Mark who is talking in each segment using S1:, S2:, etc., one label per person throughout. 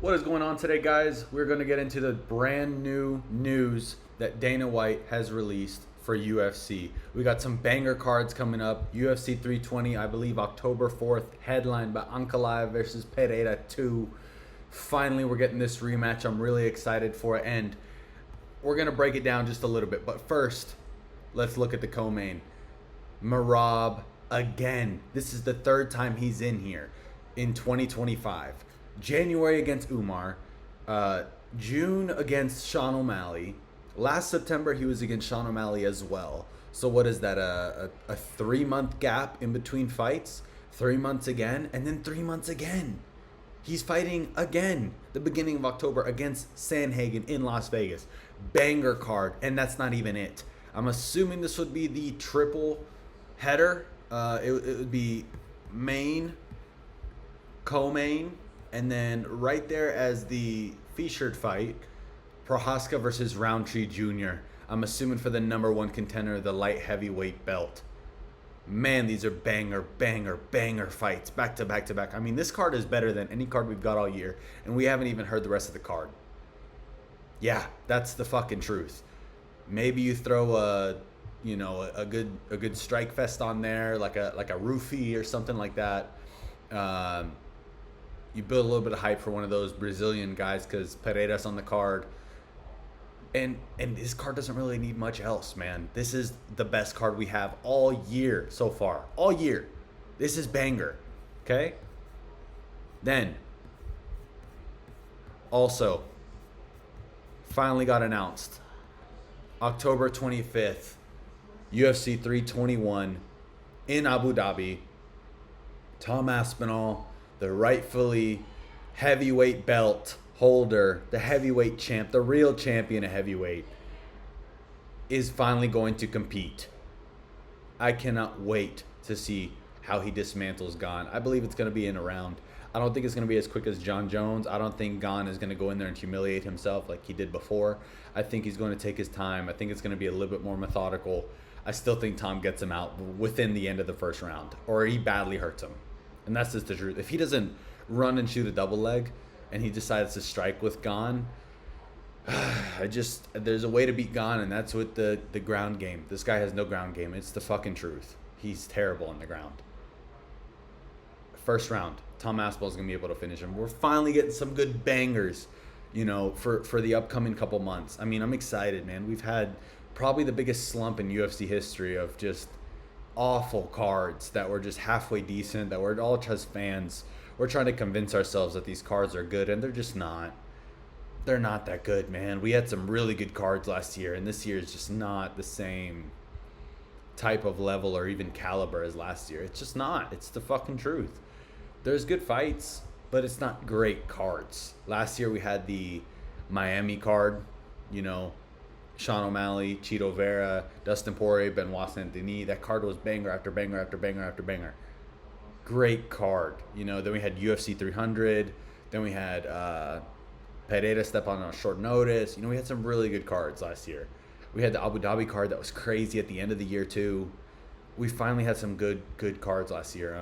S1: What is going on today, guys? We're going to get into the brand new news that Dana White has released for UFC. We got some banger cards coming up. UFC 320, I believe October 4th, headlined by Ankalaev versus Pereira 2. Finally, we're getting this rematch. I'm really excited for it, and we're going to break it down just a little bit. But first, let's look at the co-main. Merab again. This is the third time he's in here in 2025. January against Umar, June against Sean O'Malley. Last September he was against Sean O'Malley as well. So what is that? A 3-month gap in between fights? 3 months again, and then 3 months again. He's fighting again the beginning of October against Sandhagen in Las Vegas. Banger card, and that's not even it. I'm assuming this would be the triple header. It would be main, co-main, and then right there as the featured fight, Prochazka versus Rountree Jr. I'm assuming for the number one contender, the light heavyweight belt. Man, these are banger fights, back to back to back. I mean, this card is better than any card we've got all year, and we haven't even heard the rest of the card. Yeah, that's the fucking truth. Maybe you throw a good strike fest on there, like a roofie or something like that. You build a little bit of hype for one of those Brazilian guys because Pereira's on the card. And this card doesn't really need much else, man. This is the best card we have all year so far. All year. This is banger. Okay? Then, also, finally got announced. October 25th, UFC 321 in Abu Dhabi. Tom Aspinall, the rightfully heavyweight belt holder, the heavyweight champ, the real champion of heavyweight, is finally going to compete. I cannot wait to see how he dismantles Gane. I believe it's going to be in a round. I don't think it's going to be as quick as John Jones. I don't think Gane is going to go in there and humiliate himself like he did before. I think he's going to take his time. I think it's going to be a little bit more methodical. I still think Tom gets him out within the end of the first round, or he badly hurts him. And that's just the truth. If he doesn't run and shoot a double leg and he decides to strike with Gane, there's a way to beat Gane, and that's with the ground game. This guy has no ground game. It's the fucking truth. He's terrible on the ground. First round, Tom Aspinall's going to be able to finish him. We're finally getting some good bangers, for the upcoming couple months. I mean, I'm excited, man. We've had probably the biggest slump in UFC history of just awful cards that were just halfway decent, that we're all just fans. We're trying to convince ourselves that these cards are good, and they're just not. They're not that good, man. We had some really good cards last year, and this year is just not the same type of level or even caliber as last year. It's just not. It's the fucking truth. There's good fights, but it's not great cards. Last year we had the Miami card, Sean O'Malley, Chito Vera, Dustin Poirier, Benoit Saint-Denis. That card was banger after banger after banger after banger. Great card. Then we had UFC 300. Then we had Pereira step on short notice. We had some really good cards last year. We had the Abu Dhabi card that was crazy at the end of the year too. We finally had some good cards last year.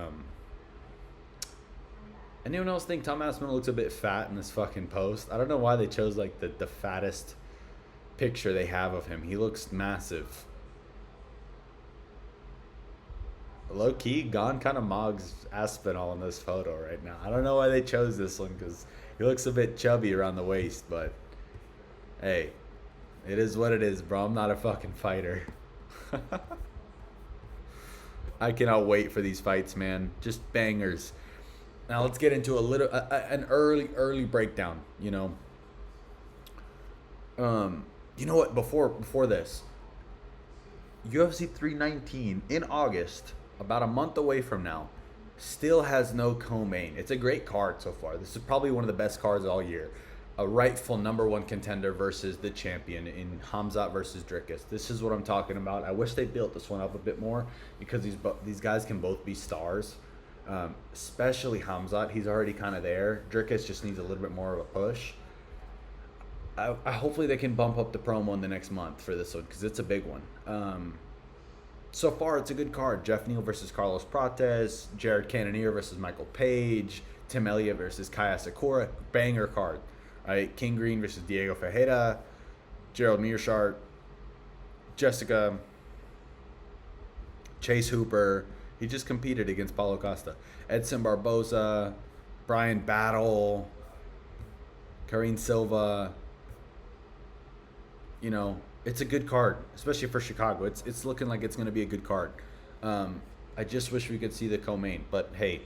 S1: Anyone else think Tom Aspinall looks a bit fat in this fucking post? I don't know why they chose like the fattest picture they have of him. He looks massive. Low key, Gane kind of mogs Aspinall in this photo right now. I don't know why they chose this one because he looks a bit chubby around the waist, but hey, it is what it is, bro. I'm not a fucking fighter. I cannot wait for these fights, man. Just bangers. Now let's get into an early breakdown. You know what? Before this, UFC 319 in August, about a month away from now, still has no co-main. It's a great card so far. This is probably one of the best cards all year. A rightful number one contender versus the champion in Khamzat versus Dricus. This is what I'm talking about. I wish they built this one up a bit more because these guys can both be stars. Especially Khamzat. He's already kind of there. Dricus just needs a little bit more of a push. I hopefully they can bump up the promo in the next month for this one because it's a big one. So far, it's a good card. Jeff Neal versus Carlos Prates, Jared Cannonier versus Michael Page, Tim Elliott versus Kaya Sakura, banger card. Right, King Green versus Diego Ferreira, Gerald Mearshart, Jessica, Chase Hooper. He just competed against Paulo Costa. Edson Barboza, Brian Battle, Karine Silva. You know, it's a good card, especially for Chicago. It's looking like it's going to be a good card. I just wish we could see the co-main, but hey,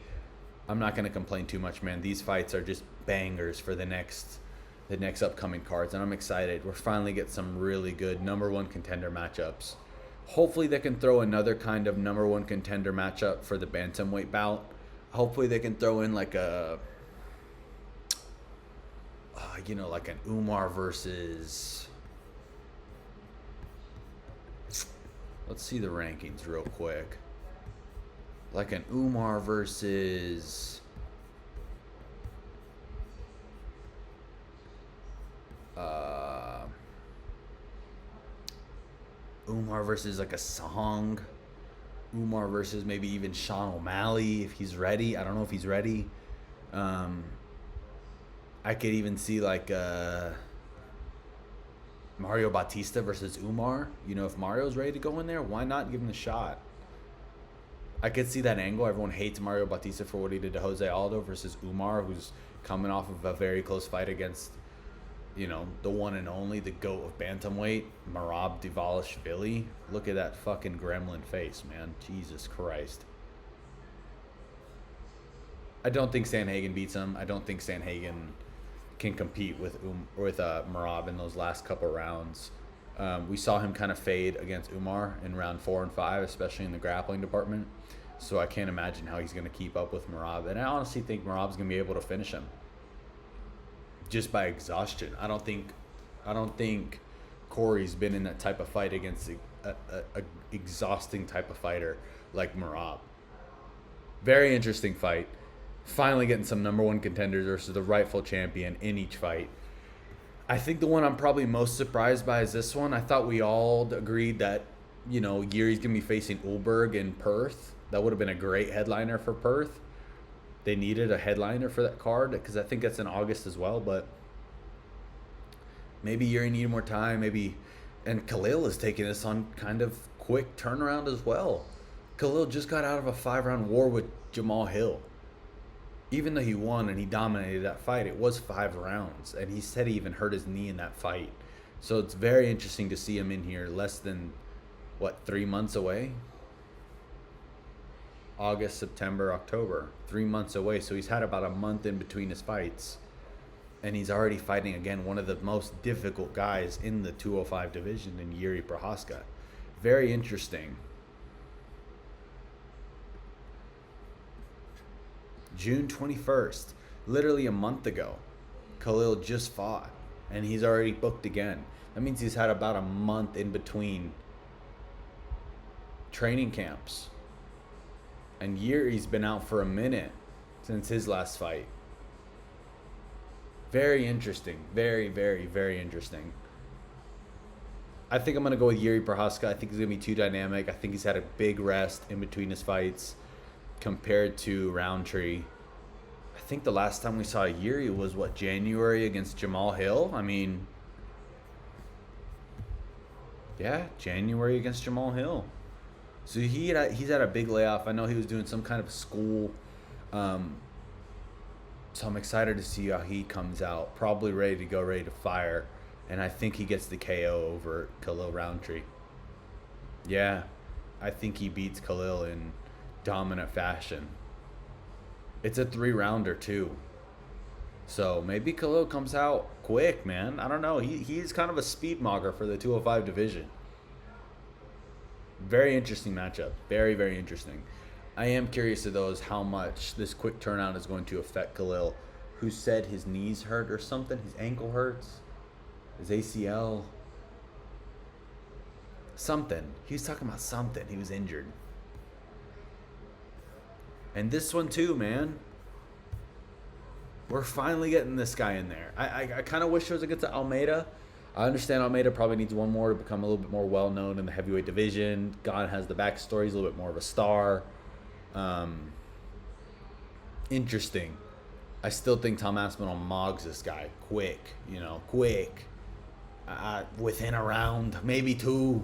S1: I'm not going to complain too much, man. These fights are just bangers for the next upcoming cards, and I'm excited. We're finally get some really good number one contender matchups. Hopefully they can throw another kind of number one contender matchup for the bantamweight bout. Hopefully they can throw in like a, like an Umar versus. Let's see the rankings real quick. Like an Umar versus. Umar versus like a Song. Umar versus maybe even Sean O'Malley if he's ready. I don't know if he's ready. I could even see like Mario Bautista versus Umar. You know, if Mario's ready to go in there, why not give him a shot? I could see that angle. Everyone hates Mario Bautista for what he did to Jose Aldo versus Umar, who's coming off of a very close fight against, the one and only, the GOAT of bantamweight, Merab Dvalishvili. Look at that fucking gremlin face, man. Jesus Christ. I don't think Sandhagen beats him. I don't think Sandhagen can compete with Merab in those last couple rounds. We saw him kind of fade against Umar in round 4 and 5, especially in the grappling department. So I can't imagine how he's going to keep up with Merab. And I honestly think Merab's going to be able to finish him just by exhaustion. I don't think Corey's been in that type of fight against a exhausting type of fighter like Merab. Very interesting fight. Finally getting some number one contenders versus the rightful champion in each fight. I think the one I'm probably most surprised by is this one. I thought we all agreed that, Yuri's going to be facing Ulberg in Perth. That would have been a great headliner for Perth. They needed a headliner for that card because I think that's in August as well. But maybe Yuri needed more time. And Khalil is taking this on kind of quick turnaround as well. Khalil just got out of a 5-round war with Jamal Hill. Even though he won and he dominated that fight, it was 5 rounds. And he said he even hurt his knee in that fight. So it's very interesting to see him in here less than, 3 months away? August, September, October. 3 months away. So he's had about a month in between his fights. And he's already fighting, again, one of the most difficult guys in the 205 division in Yuri Prochazka. Very interesting. June 21st, literally a month ago, Khalil just fought, and he's already booked again. That means he's had about a month in between training camps. And Yuri's been out for a minute since his last fight. Very interesting. Very, very, very interesting. I think I'm going to go with Yuri Prochazka. I think he's going to be too dynamic. I think he's had a big rest in between his fights compared to Rountree. I think the last time we saw Yuri was, January against Jamal Hill? January against Jamal Hill. So he's had a big layoff. I know he was doing some kind of school. So I'm excited to see how he comes out. Probably ready to go, ready to fire. And I think he gets the KO over Khalil Rountree. Yeah, I think he beats Khalil in dominant fashion. It's a 3-rounder too. So maybe Khalil comes out quick, man. I don't know. He's kind of a speed mogger for the 205 division. Very interesting matchup. Very, very interesting. I am curious of those how much this quick turnout is going to affect Khalil, who said his knees hurt or something. His ankle hurts. His ACL. Something. He was talking about something. He was injured. And this one too, man. We're finally getting this guy in there. I kind of wish it was against Almeida. I understand Almeida probably needs one more to become a little bit more well-known in the heavyweight division. Gane has the backstory. He's a little bit more of a star. Interesting. I still think Tom Aspinall mogs this guy quick, quick. Within a round, maybe two.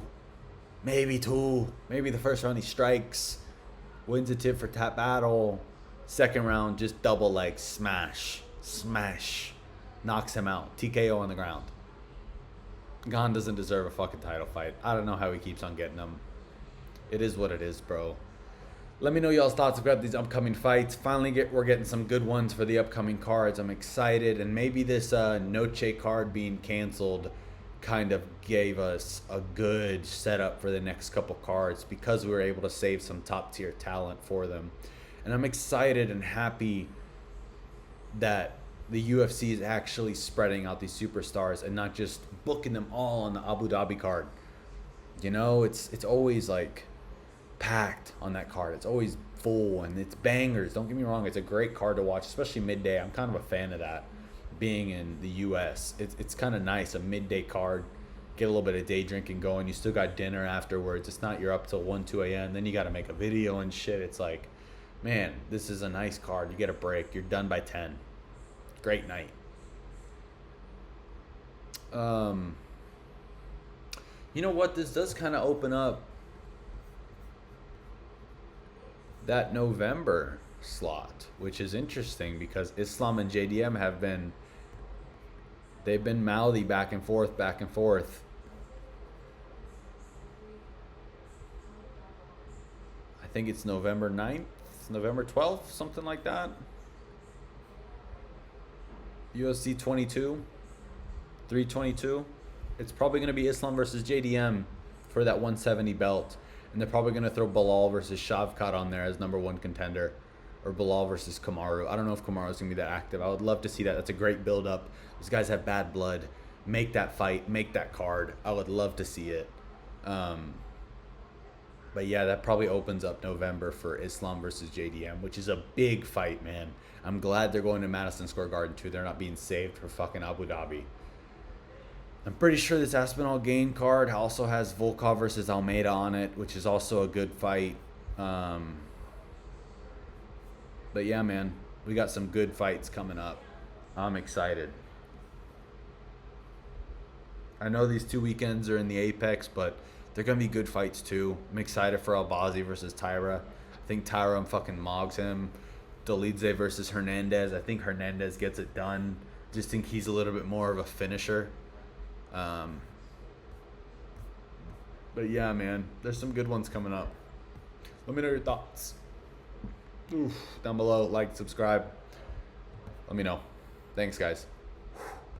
S1: Maybe the first round he strikes, wins a tit for tat battle. Second round, just double leg smash, knocks him out. TKO on the ground. Gane doesn't deserve a fucking title fight. I don't know how he keeps on getting them. It is what it is, bro. Let me know y'all's thoughts about these upcoming fights. Finally, we're getting some good ones for the upcoming cards. I'm excited, and maybe this Noche card being canceled kind of gave us a good setup for the next couple cards because we were able to save some top tier talent for them. And I'm excited and happy that the UFC is actually spreading out these superstars and not just booking them all on the Abu Dhabi card. It's always like packed on that card. It's always full and it's bangers. Don't get me wrong, it's a great card to watch, especially midday. I'm kind of a fan of that. Being in the US, it's kind of nice, a midday card, get a little bit of day drinking going. You still got dinner afterwards. It's not you're up till 1-2 a.m. then you got to make a video and shit. It's like, man, this is a nice card. You get a break, you're done by 10. Great night. You know what, this does kind of open up that November slot, which is interesting because Islam and JDM they've been mouthy back and forth. I think it's November 9th, November 12th, something like that. UFC 22, 322. It's probably going to be Islam versus JDM for that 170 belt. And they're probably going to throw Bilal versus Shavkat on there as number one contender. Or Bilal versus Kamaru. I don't know if Kamaru's going to be that active. I would love to see that. That's a great build-up. These guys have bad blood. Make that fight. Make that card. I would love to see it. But yeah, that probably opens up November for Islam versus JDM, which is a big fight, man. I'm glad they're going to Madison Square Garden, too. They're not being saved for fucking Abu Dhabi. I'm pretty sure this Aspinall Gane card also has Volkov versus Almeida on it, which is also a good fight. But yeah, man, we got some good fights coming up. I'm excited. I know these 2 weekends are in the Apex, but they're going to be good fights too. I'm excited for Albazi versus Tyra. I think Tyra fucking mogs him. Dolidze versus Hernandez. I think Hernandez gets it done. Just think he's a little bit more of a finisher. But yeah, man, there's some good ones coming up. Let me know your thoughts. Down below, like, subscribe. Let me know. Thanks, guys.